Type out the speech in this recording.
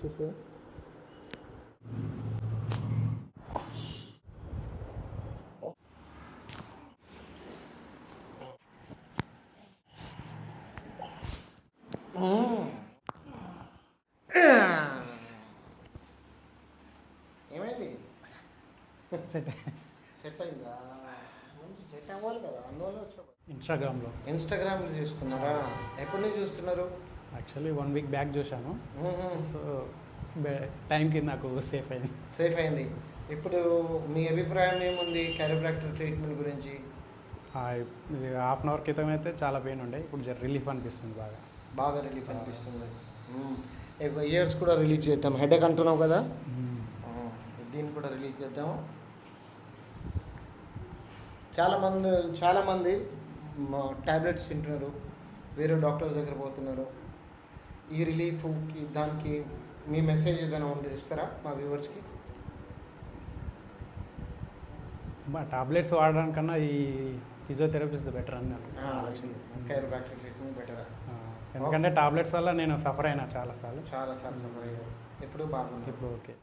చూసే ఏమైంది? Set set అయిందా? మంచి సెట్ అవ్వాలి కదా, అందువల్ల వచ్చా. ఇన్స్టాగ్రామ్లో చేసుకున్నారా? ఎప్పటి నుంచి చూస్తున్నారు? యాక్చువల్లీ 1 వీక్ బ్యాక్ చూశాను. సో టైంకి నాకు సేఫ్ అయింది. ఇప్పుడు మీ అభిప్రాయం ఏముంది చిరోప్రాక్టర్ ట్రీట్మెంట్ గురించి? ఇది హాఫ్ అన్ అవర్ క్రితం అయితే చాలా పెయిన్ ఉండే, ఇప్పుడు రిలీఫ్ అనిపిస్తుంది. బాగా రిలీఫ్ అనిపిస్తుంది. ఇయర్స్ కూడా రిలీజ్ చేద్దాం. హెడేక్ అంటున్నావు కదా, దీన్ని కూడా రిలీజ్ చేద్దాము. చాలామంది ట్యాబ్లెట్స్ తింటున్నారు, వేరే డాక్టర్స్ దగ్గర పోతున్నారు. ఈ రిలీఫ్కి దానికి మీ మెసేజ్ ఏదైనా ఉంటే ఇస్తారా మా వ్యూవర్స్కి? టాబ్లెట్స్ వాడడానికన్నా ఈ ఫిజియోథెరపీస్ బెటర్ అని చిరోప్రాక్టర్ ట్రీట్మెంట్ బెటర్. ఎందుకంటే టాబ్లెట్స్ వల్ల నేను సఫర్ అయినా చాలాసార్లు సఫర్ అయ్యారు. ఎప్పుడు బాగుంది, ఇప్పుడు ఓకే.